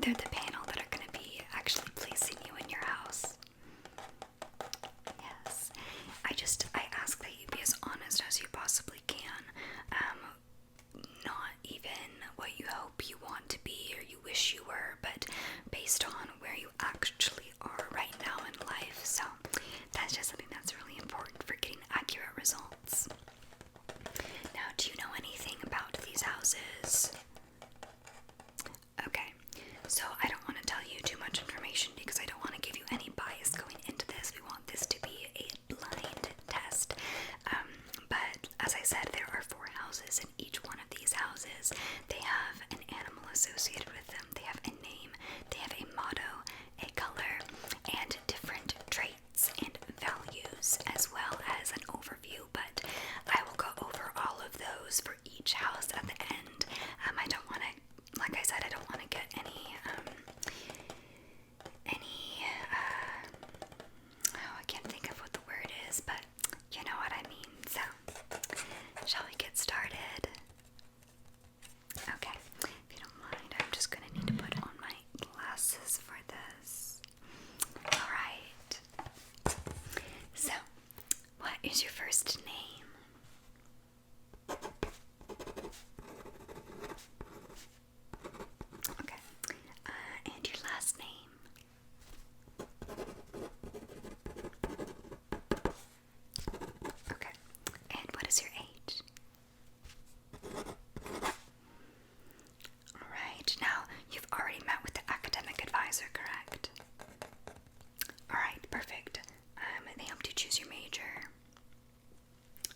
they're the panel that are going to be actually placing you in your house. Yes. I ask that you be as honest as you possibly can. Not even what you hope you want to be or you wish you were, but based on where you actually are right now in life. So that's just something that's really important for getting accurate results. Now, do you know anything about these houses? Okay, so I don't want to tell you too much information because I don't want to give you any bias going into this. We want this to be a blind test. But as I said, there are 4 houses, and each one of these houses, they have an animal associated with them. They have a name, they have a motto, a color, and different traits and values, as well as an overview. But I will go over all of those for each house at the end. I don't want to, like I said, I don't want to get any I can't think of what the word is, but you know what I mean. So, shall we get started? Okay, if you don't mind, I'm just going to need to put on my glasses for this. Alright. So, what is your first name? Okay. And your last name? Okay. And what is your age? Alright, now you've already met with the academic advisor, correct? Alright, perfect. They helped you choose your major.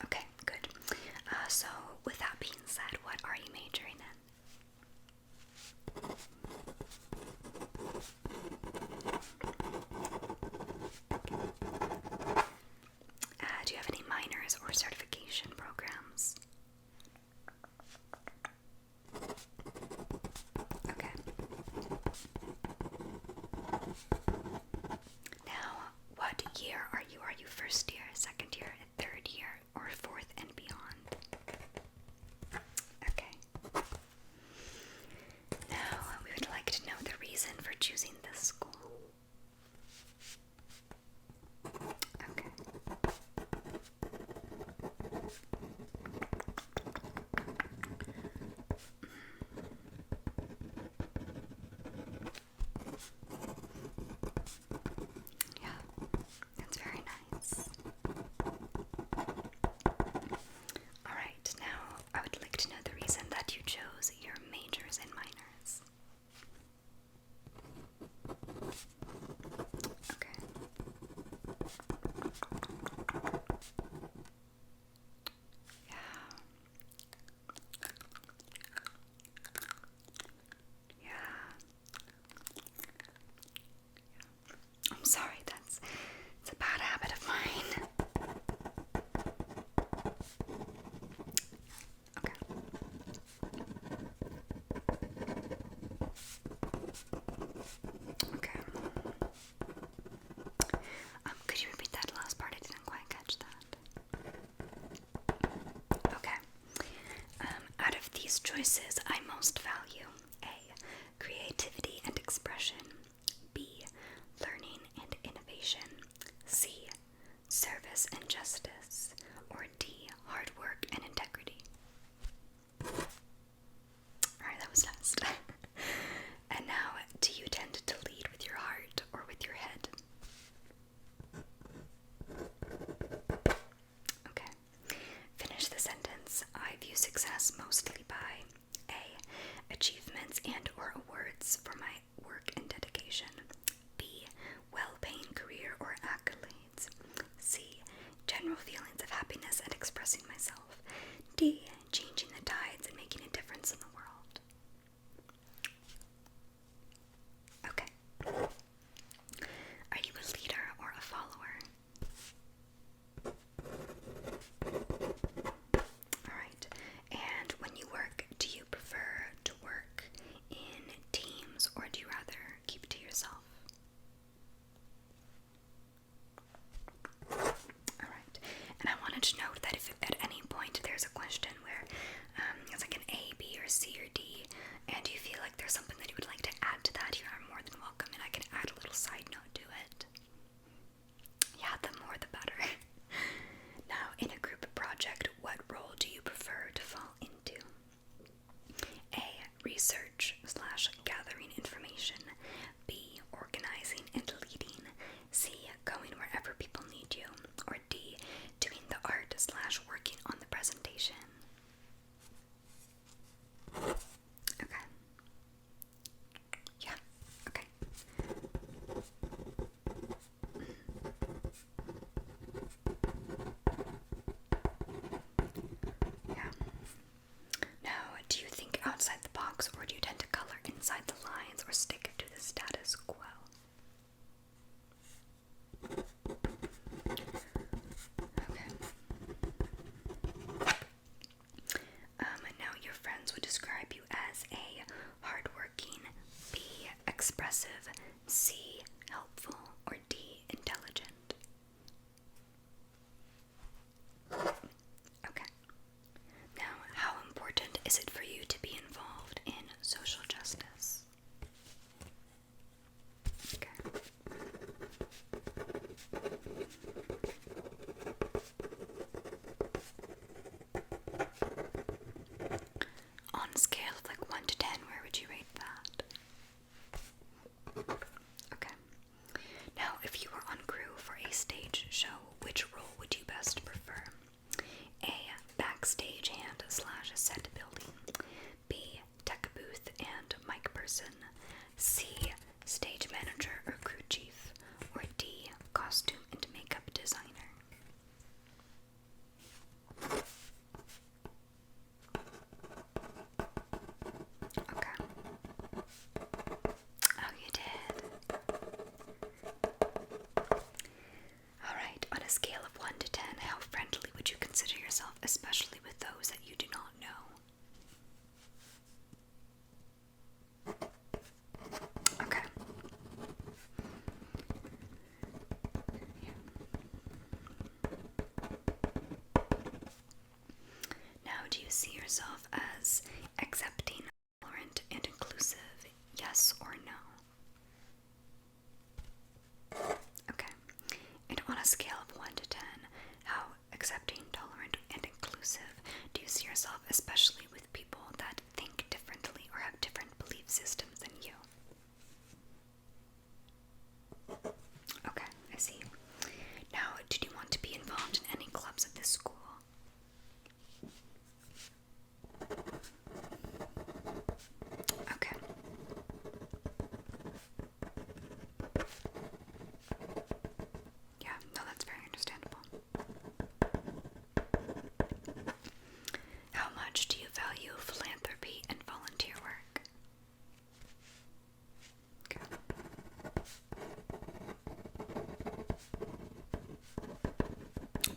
Okay, good. So with that being said, what are you majoring in? Do you have any minors or certification programs? Okay. Now, what year are you? Are you first year, second year, third year, or fourth and beyond? Okay. Now, we would like to know the reason for choosing this school. Okay. Yeah, that's very nice. Alright, now I would like to know the reason that you chose your majors and minors. Okay. Yeah. Yeah. I'm sorry, it's a bad habit of mine. Okay. Okay. Could you repeat that last part? I didn't quite catch that. Okay. Out of these choices, I most value A. Creativity and expression. B. Learning and innovation. C. Service and justice. Or D. Hard work and integrity. Alright, that was fast. And now, do you tend to lead with your heart or with your head? Okay. Finish the sentence. I view success mostly by A. Achievements and or awards for my work and dedication. B. Well-paying career or accolades. C. General feelings of happiness and expressing myself. D. scale of 1 to 10, how accepting, tolerant, and inclusive do you see yourself, especially with people that think differently or have different belief systems than you? Okay, I see. Now, did you want to be involved in any clubs at this school? Okay. Yeah, no, that's very understandable. How much do you value philanthropy and volunteer work? Okay.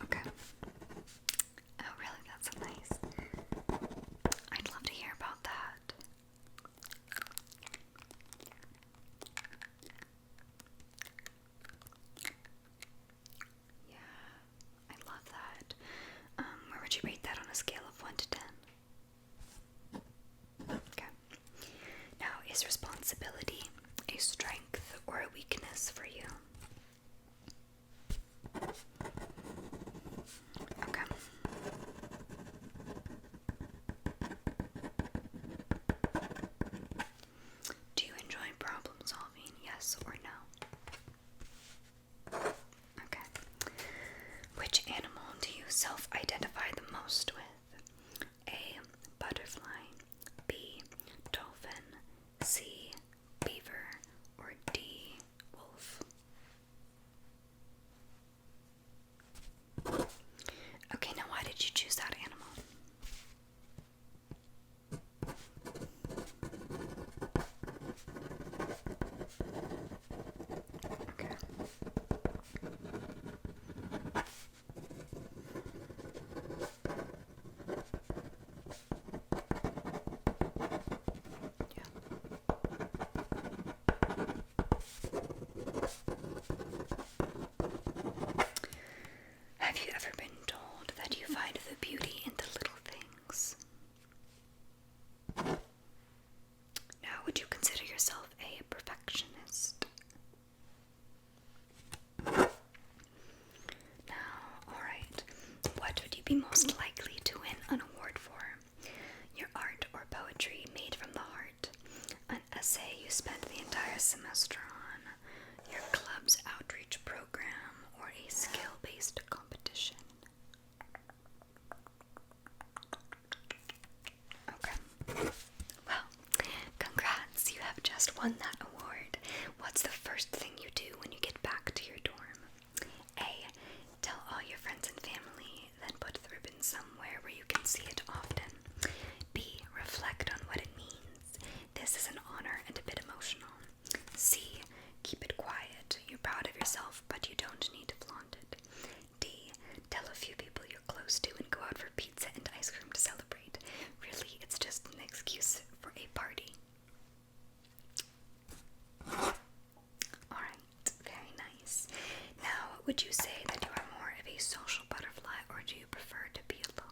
Okay. Oh, really? That's so nice. I'd love to hear about that. Yeah, I love that. Where would you rate that on a scale of 1 to 10? Okay. Now, is responsibility a strength or a weakness for you? Okay. Do you enjoy problem solving, yes or no? Okay. Which animal do you self-identify the most with? A. Butterfly. B. Dolphin. C. Beaver. Or D. Wolf. Okay, now why did you choose that animal? Okay. Yeah. Have you ever been told that you find the beauty in the little things? Now, would you consider yourself a perfectionist? Now, alright, what would you be most likely to win an award for? Your art or poetry made from the heart, an essay you spent the entire semester on, your club's outreach program, or a skill-based competition? Okay. Well, congrats, you have just won that award. What's the first thing you do when you get back to your dorm? A. Tell all your friends and family, then put the ribbon somewhere where you can see it often. B. Reflect on what it means. This is an honor and a bit emotional. C. Keep it quiet. You're proud of yourself, but you don't need to flaunt it. D. Tell a few people you're close to and go out for pizza and ice cream to celebrate. Really, it's just an excuse for a party. Alright, very nice. Now, would you say that you are more of a social butterfly, or do you prefer to be alone?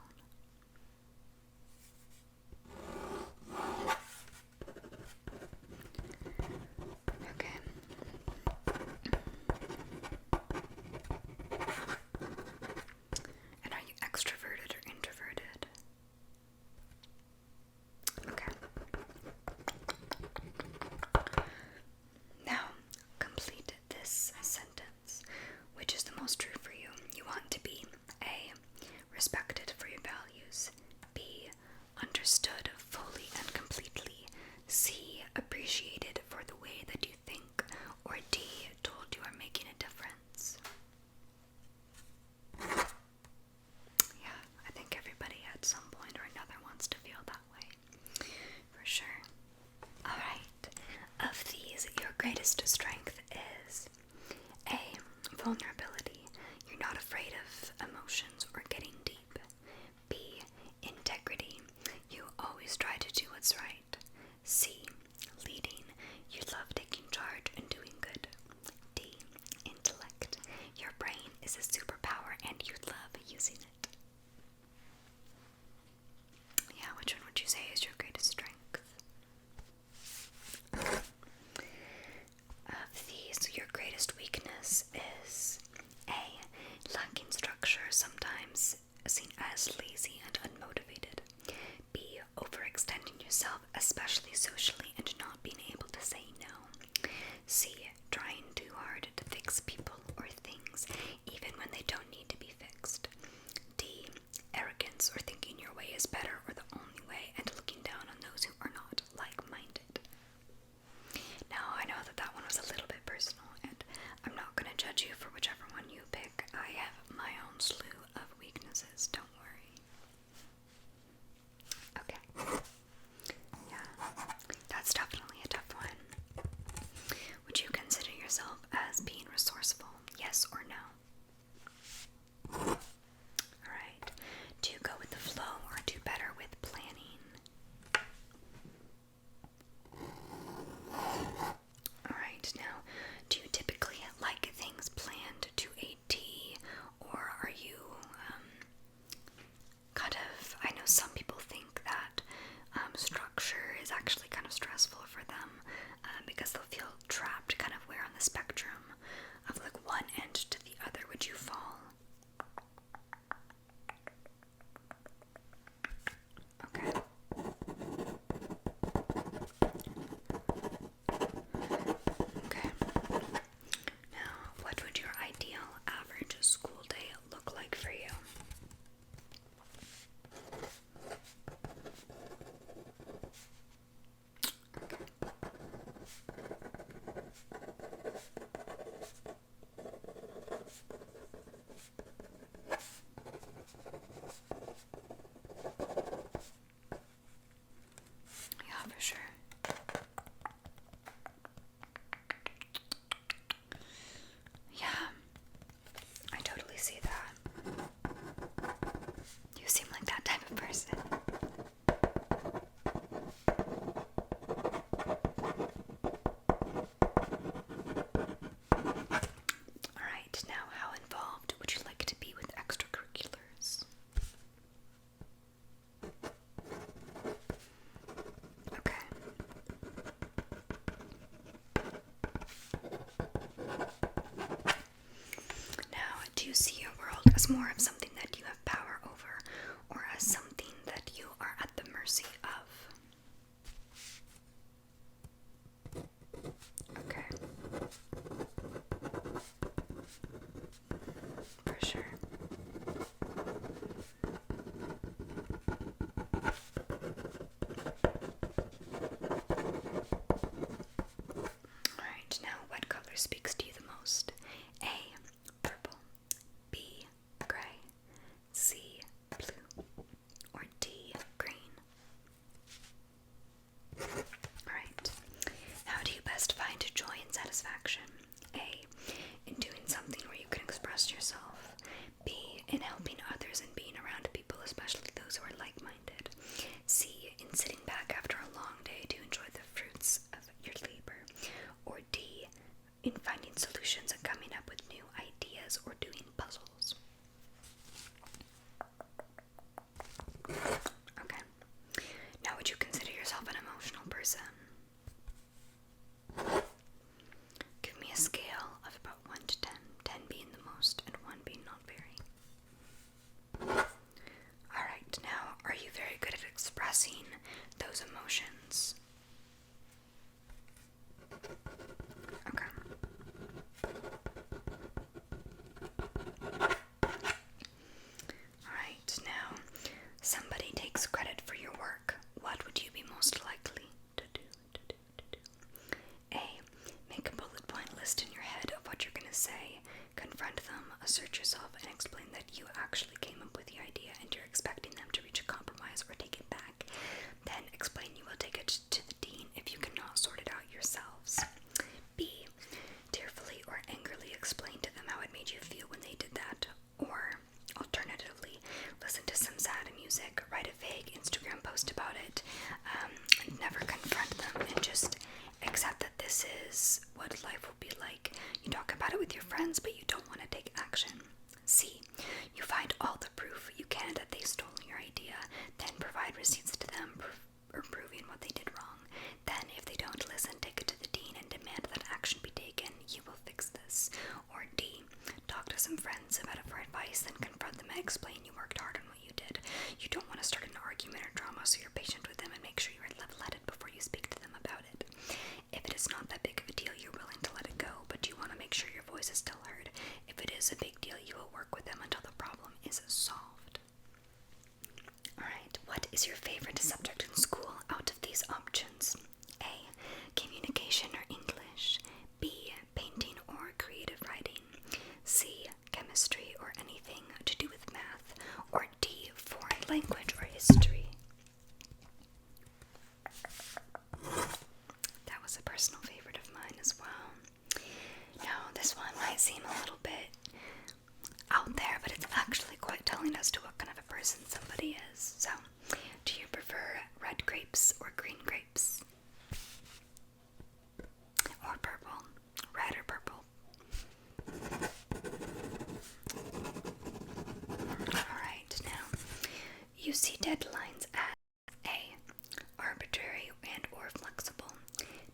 Okay. And are you extroverted or introverted? Okay. Now, complete this sentence. Which is the most true for you? You want to be A. Respected for your values. B. Understood fully and completely. C. Appreciated for the way that you think. Or D. Told you are making a difference. Yeah, I think everybody at some point or another wants to feel that way. For sure. Alright. Of these, your greatest strength is A. Vulnerability. You're not afraid of emotions or getting deep. B. Integrity. You always try to do what's right. C. Leading. You love taking charge and doing good. D. Intellect. Your brain is a superpower and you love using it. Yeah, which one would you say is your greatest strength? Of these, your greatest weakness is A. as lazy and unmotivated. B. Overextending yourself, especially socially, and not being able to say no. C. Trying too hard to fix people or things, even when they don't need to be fixed. D. Arrogance, or thinking your way is better or the only way, and looking down on those who are not like-minded. Now, I know that one was a little bit personal, and I'm not going to judge you for whichever one you pick. I have my own slew of weaknesses, don't worry. Okay. Yeah, that's definitely a tough one. Would you consider yourself as being resourceful? Yes or no? Alright. Do you go with the flow or do better with planning? Alright, now, do you typically like things planned to a T, or are you I know some people think that structure is actually kind of stressful for them because they'll feel trapped kind of where on the spectrum of like one end to the other would you fall? Okay. Okay. Now, what would your ideal average school day look like for you? Yeah, for sure. Yeah, I totally see that. You seem like that type of person. Alright, now how involved would you like to be with extracurriculars? Okay. Now, do you see your world as more of something that you have power over, or as something that you are at the mercy of? Okay. For sure. Alright, now what color speaks to you the most? A. Purple. B. Gray. C. Blue. Or D. Green. Alright. How do you best find joy and satisfaction? A. In doing something where you can express yourself. B. In helping others and being around people, especially those who are like-minded. C. In sitting back after a long day to enjoy the fruits of your labor. Or D. In finding solutions and coming up with new ideas or doing puzzles. Okay. Now, would you consider yourself an emotional person? Give me a scale of about 1 to 10, 10 being the most and 1 being not very. Alright, now, are you very good at expressing those emotions? Okay. Alright, now, somebody takes credit for your work. What would you be most likely to do? A. Make a bullet point list in your head of what you're going to say. Confront them, assert yourself, and explain that you actually came up with the idea and you're expecting them to reach a compromise or take it back. Then explain you will take it to the dean if you cannot sort it out yourselves. B. Tearfully or angrily explain to them how it made you feel when they did that. Or, alternatively, listen to some sad music, write a vague Instagram post about it, and never confront them, and just accept that this is what life will be like. You talk about it with your friends, but you don't want to take action. C. You find all the proof you can that they stole your idea, then provide receipts to them proving what they did wrong. Then, if they don't listen, take it to the dean and demand that action be taken. You will fix this. Or D. Talk to some friends about it for advice, then confront them and explain you worked hard on what you needed. You don't want to start an argument or drama, so you're patient with them and make sure you are level-headed before you speak to them about it. If it is not that big of a deal, you're willing to let it go, but you want to make sure your voice is still heard. If it is a big deal, you will work with them until the problem is solved. Alright, what is your favorite subject in school out of these options? A. Communication or English. B. Painting or creative writing. C. Chemistry or anything to do with math. Or D. Foreign language or history. That was a personal favorite of mine as well. Now, this one might seem a little bit out there, but it's actually quite telling as to what kind of a person somebody is. So, do you prefer red grapes or green grapes? Or purple? Red or purple? Alright, now, you see deadlines as A. Arbitrary and or flexible.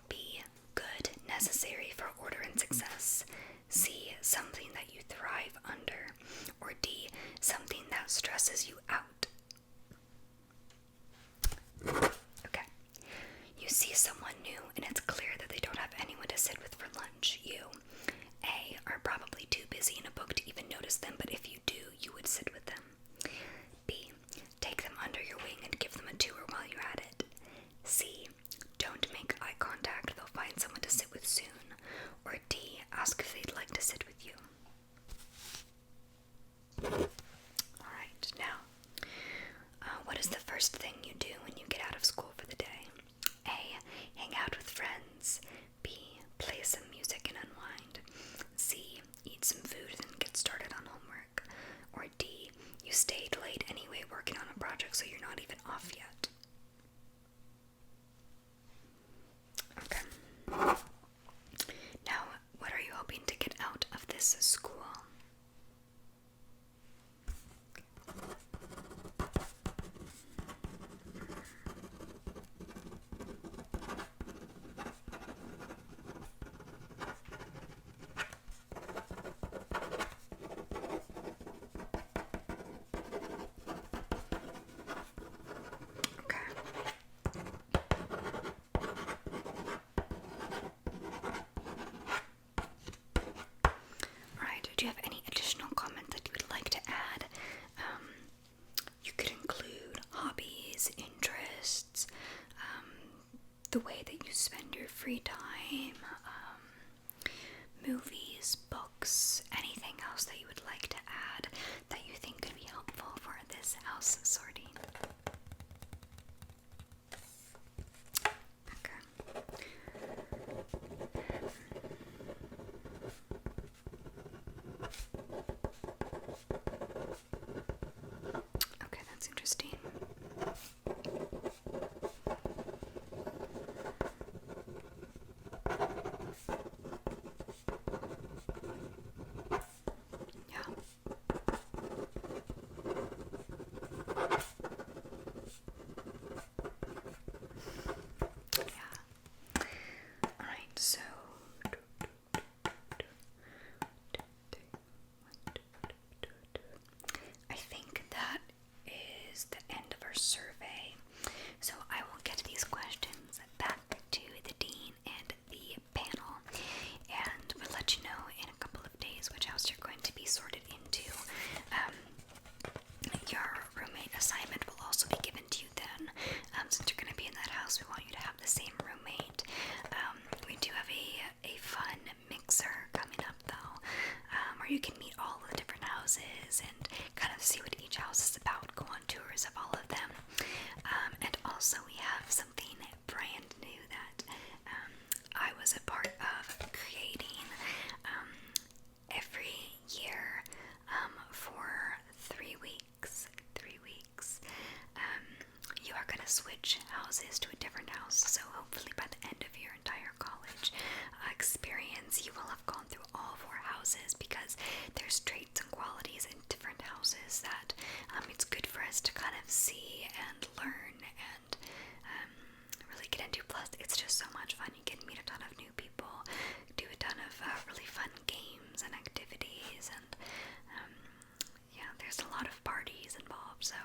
B. Good, necessary for order and success. C. Something that you thrive under. Or D. Something that stresses you out. Okay. You see someone new and it's clear that they don't have anyone to sit with for lunch. You, A. are probably too busy in a book to even notice them, but if you do, you would sit with them. B. Take them under your wing and give them a tour while you're at it. C. Don't make eye contact, they'll find someone to sit with soon. Or D. Ask if they'd like to sit with you. Alright, now, what is the first thing you do when you get out of school for the day? A. Hang out with friends. B. Play some music and unwind. C. Eat some food and then get started on homework. Or D. You stayed late anyway working on a project so you're not even off yet. Okay. Now, what are you hoping to get out of this school? Do you have any additional comments that you would like to add? You could include hobbies, interests, the way that you spend your free time, movies, books, anything else that you would like to add that you think could be helpful for this house sorting. Okay, that's interesting. Yeah. Yeah. Alright, so I think that is the end of our survey. So I will get these questions back to the dean and the panel, and we'll let you know in a couple of days which house you're going to be sorted into. Your roommate assignment will also be given to you then. Since you're going to be in that house, we want you to have the same roommate. We do have a fun mixer coming up though, where you can meet all of the different houses and kind of see what each house is about, go on tours of all of them. And also we have something brand new that I was a part of creating every year for 3 weeks. You are going to switch houses to a different house, so hopefully by the end of your entire college experience you will have gone through all 4 houses, because there's traits and qualities in different houses that it's good for us to kind of see and learn and really get into. Plus it's just so much fun. You get to meet a ton of new people, do a ton of really fun games and activities, and yeah, there's a lot of parties involved, so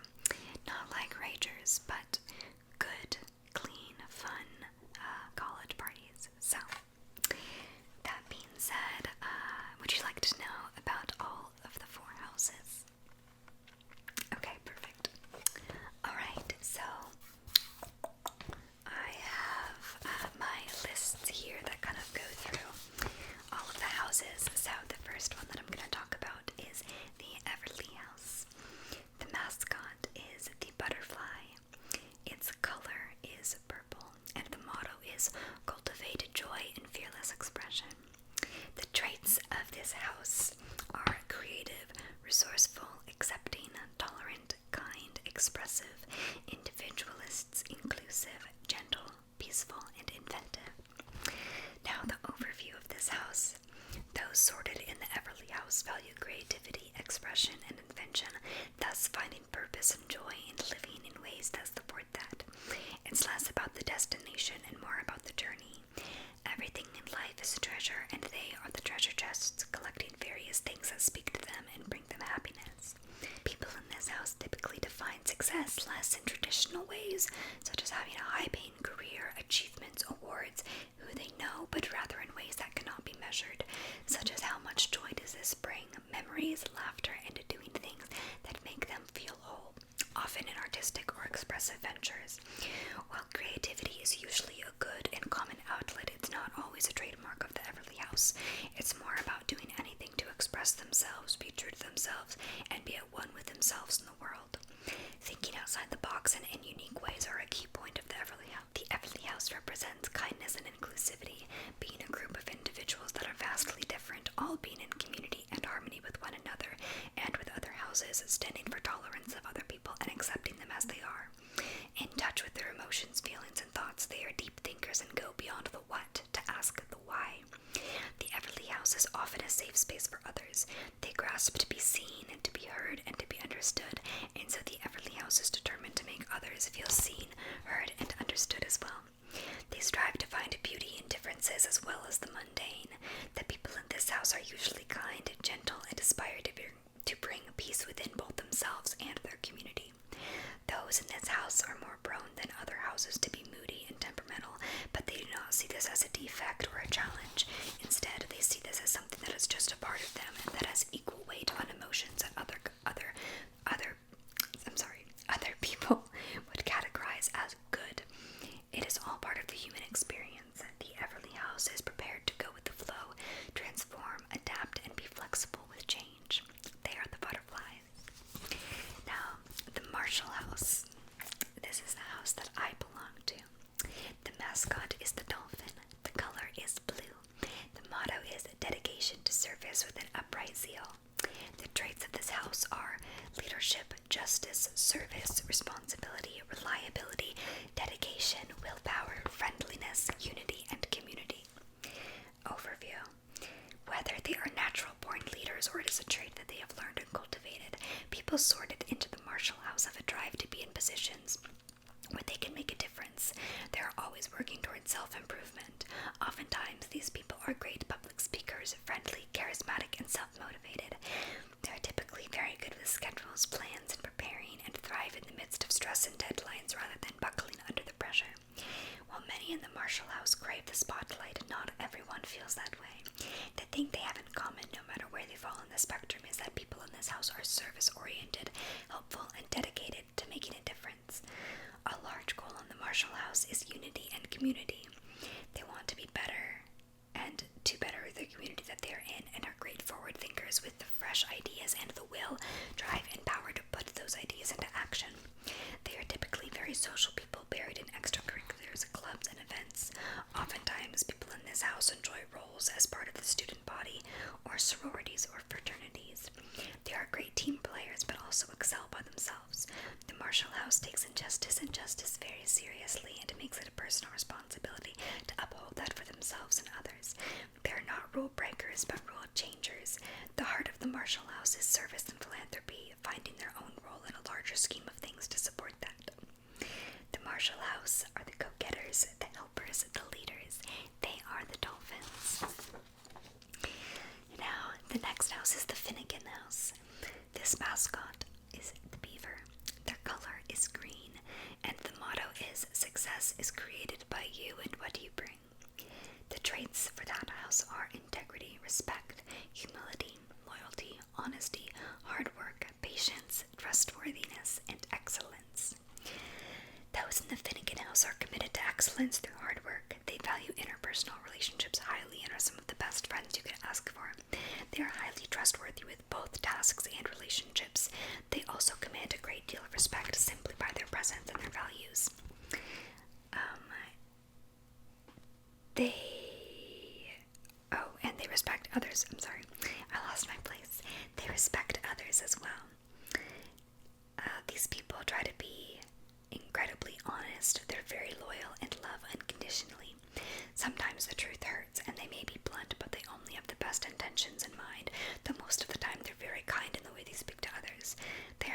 accepting, tolerant, kind, expressive, individualists, inclusive, gentle, peaceful, and inventive. Now, the overview of this house. Those sorted in the Everly House value creativity, expression, and invention, thus finding purpose and joy in living in ways that support that. It's less about the destination and more about the journey. Everything in life is a treasure, and they are the treasure chests, collecting various things that speak to them and bring them happiness. People in this house typically define success less in traditional ways, such as having a high-paying career, achievements, awards, who they know, but rather in ways that cannot be measured, such as how much joy does this bring, memories, laughter, and doing things that make them feel whole, often in artistic or expressive ventures. While creativity is usually a good and common outlet, it's not always a trademark of the Everly House. It's more about doing anything to express themselves, be true to themselves, and be at one with themselves in the world. Thinking outside the box and in unique ways are a key point of the Everly House. The Everly House represents kindness and inclusivity, being a group of individuals that are vastly different, all being in community and harmony with one another and with other houses, standing for tolerance of other people and accepting them as they are. In touch with their emotions, feelings, and thoughts, they are deep thinkers and go beyond the what to ask the why. The Everly House is often a safe space for others. They grasp to be seen and to be heard and to be understood, and so the Everly House is determined to make others feel seen, heard, and understood as well. They strive to find beauty in differences as well as the mundane. The people in this house are usually kind, gentle, and aspire to bring peace within both themselves and their community. Those in this house are more prone than other houses to be moody and temperamental, but they do not see this as a defect or a challenge. Instead, they see this as something that is just a part of them and that has equal weight on emotions that other people would categorize as good. It is all part of the human experience. The Everly House is prepared to go with the flow, transform, adapt, and be flexible with change. They are the butterflies. Now, the Marshall House. This is the house that I belong to. The mascot is the dolphin. The color is blue. The motto is dedication to service with an upright zeal. The traits of this house are leadership, justice, service, responsibility, reliability, dedication, willpower, friendliness, unity, and community. Overview. Whether they are natural-born leaders or it is a trait that they have learned and cultivated, people sorted into the Marshall House have a drive to be in positions where they can make a difference. They are always working towards self-improvement. Oftentimes, these people are great public speakers, friendly, charismatic, and self-motivated. They are typically very good with schedules, plans, and preparing, and thrive in the midst of stress and deadlines rather than buckling under the pressure. While many in the Marshall House crave the spotlight, not everyone feels that way. The thing they have in common, no matter where they fall on the spectrum, is that people in this house are service-oriented, helpful, and dedicated to making a difference. A large goal in the Marshall House is unity and community. They want to be better and to better the community that they are in and are great forward thinkers with the fresh ideas and the will, drive, and power to put those ideas into action. They are typically very social people buried in extracurriculars, clubs, and events. Oftentimes, people in this house enjoy roles as part of the student body or sororities or fraternities. They are great team players but also excel by themselves. The Marshall House takes injustice and justice very seriously and makes it a personal responsibility to uphold that for themselves and others. They are not rule breakers but rule changers. The heart of the Marshall House is service and philanthropy, finding their own role in a larger scheme of things to support that. The Marshall House are the go-getters, the helpers, the leaders. They are the dolphins. Now, the next house is the Finnigan House. This mascot is the beaver. Their color is green, and the motto is, success is created by you and what you bring. The traits for that house are integrity, respect, humility, loyalty, honesty, hard work, patience, trustworthiness, and excellence. Those in the Finnigan House are committed to excellence through hard work. They value interpersonal relationships highly and are some of the best friends you could ask for. They are highly trustworthy with both tasks and relationships. They also command a great deal of respect simply by their presence and their values. And they respect others. I'm sorry, I lost my place. They respect others as well.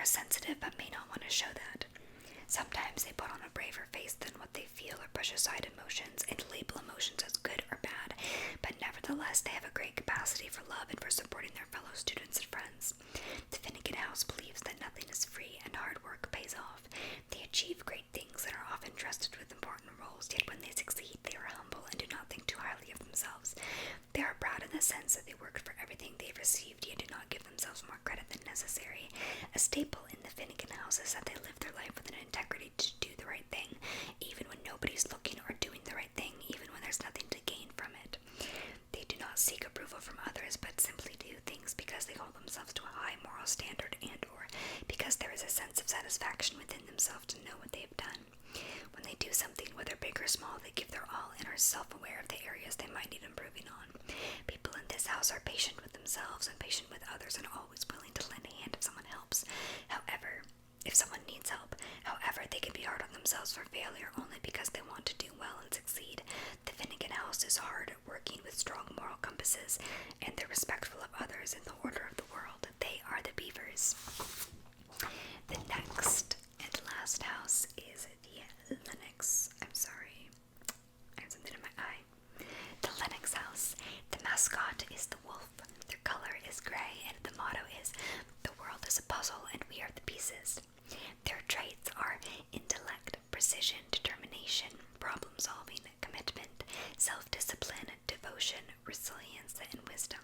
sensitive but may not want to show that. Sometimes they put on a braver face than what they feel or brush aside emotions and label emotions as good or bad, but nevertheless they have a great capacity for love and for supporting their fellow students and friends. The Finnigan House believes that nothing is free and hard work pays off. They achieve great things and are often trusted with important roles, yet when they succeed they are humble and do not think too highly of themselves. They are proud in the sense that they worked for everything they've received, yet do not give themselves more credit than necessary. A staple in the Finnigan House is that they live their life with an integrity to do the right thing, even when nobody's looking, or doing the right thing, even when there's nothing to gain from it. They do not seek approval from others, but simply do things because they hold themselves to a high moral standard and or because there is a sense of satisfaction within themselves to know what they have done. When they do something, whether big or small, they give their all and are self-aware of the areas they might need improving on. People in this house are patient with themselves and patient with others and always willing to lend a hand if someone helps. If someone needs help. However, they can be hard on themselves for failure only because they want to do well and succeed. The Finnigan House is hard, working with strong moral compasses, and they're respectful of others in the order of the world. They are the Beavers. The next and last house is the Lennox. I'm sorry. I have something in my eye. The Lennox House. The mascot is the wolf. Their color is gray, and the motto is, "The world is a puzzle, and we are the pieces." Their traits are intellect, precision, determination, problem-solving, commitment, self-discipline, devotion, resilience, and wisdom.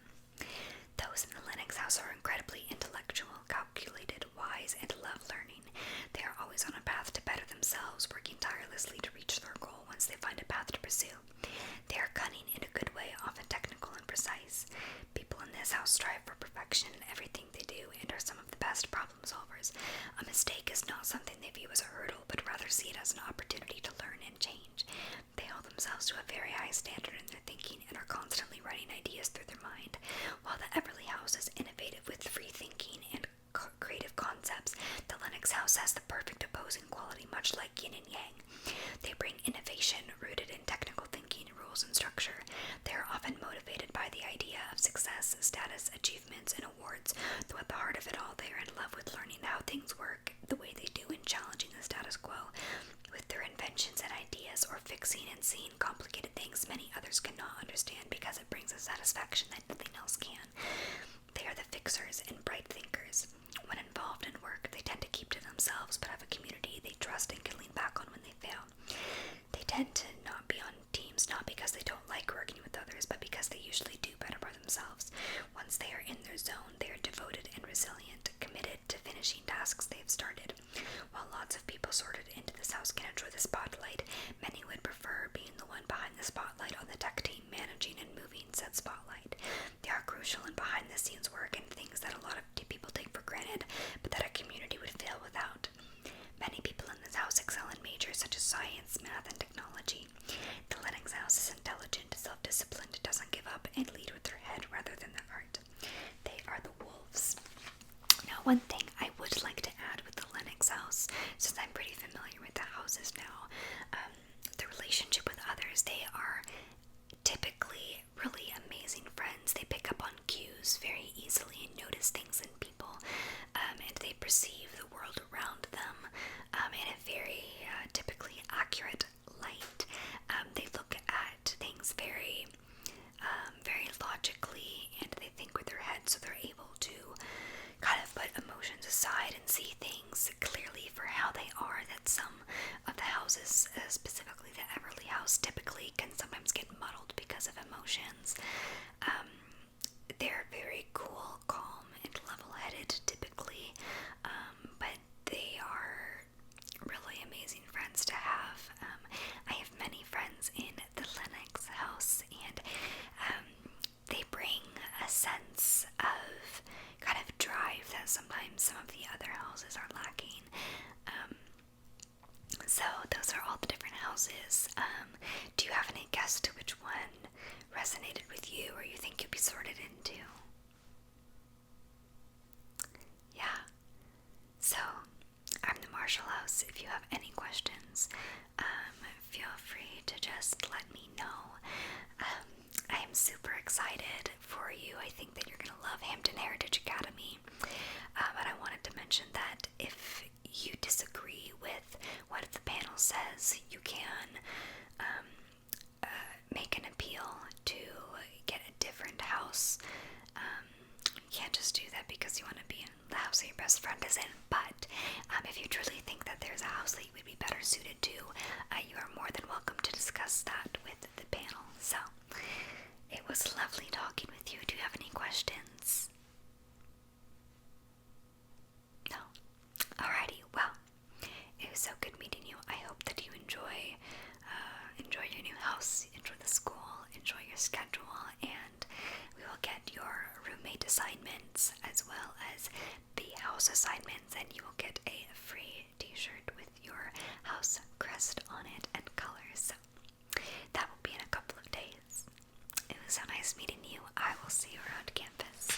Those in the Lennox House are incredibly intellectual, calculated, wise, and love learning. They are always on a path to better themselves, working tirelessly to reach their goal once they find a path to pursue. They are cunning in a good way, often technical and precise. People in this house strive for perfection in everything they do and are some of the best problem solvers. A mistake is not something they view as a hurdle, but rather see it as an opportunity to learn and change. They hold themselves to a very high standard in their thinking and are constantly running ideas through their mind. While the Everly House is innovative with free thinking and creative concepts, the Lennox House has the perfect opposing quality, much like yin and yang. They bring innovation rooted in technical thinking, rules, and structure. They are often motivated by the idea of success, status, achievements, and awards, though at the heart of it all they are in love with learning how things work the way they do and challenging the status quo with their inventions and ideas, or fixing and seeing complicated things many others cannot understand because it brings a satisfaction that nothing else can. They are the fixers and bright thinkers. When involved in work, they tend to keep to themselves but have a community they trust and can lean back on when they fail. They tend to not be on teams, not because they don't like working with others, but because they usually do better by themselves. Once they are in their zone, they are devoted and resilient, committed to finishing tasks they have started. While lots of people sorted into this house can enjoy the spotlight, many would prefer being the one behind the spotlight on the tech team, managing and moving said spotlight. They are crucial in behind-the-scenes work and things that a lot of people take for granted, but that a community would fail without. Many people in this house excel in majors such as science, math, and technology. The Lennox House is intelligent, self-disciplined, doesn't give up, and lead with their head rather than their heart. They are the wolves. Now, one thing I would like to add with the Lennox House, since I'm pretty familiar with the houses now, the relationship with others, they are typically really amazing friends. They pick up on cues very easily and notice things in people, and they perceive the world around them in a very typically accurate light. They look at things very logically, and they think with their heads, so they're able to kind of put emotions aside and see things clearly for how they are. That some of the houses, specifically the Everly House, typically can sometimes get muddled because of emotions. They're very cool, calm, and level-headed typically, but they are really amazing friends to have. I have many friends in the Lennox House, and they bring a sense of kind of drive that sometimes some of the other houses are lacking. So those are all the different houses. Do you have any guess to which one resonated with you or you think you'd be sorted into? Yeah. So, I'm the Marshall House. If you have any questions, feel free to just let me know. I am super excited for you. I think that you're going to love Hampton Heritage Academy. And I wanted to mention that your best friend is in, but if you truly think that there's a house that you would be better suited to, you are more than welcome to discuss that with the panel. So, it was lovely talking with you. Do you have any questions? No? Alrighty, well, it was so good meeting you. I hope that you enjoy your new house, enjoy the school, enjoy your schedule, and we will get your roommate assignments as well as the house assignments, and you will get a free t-shirt with your house crest on it and colors. So that will be in a couple of days. It was so nice meeting you. I will see you around campus.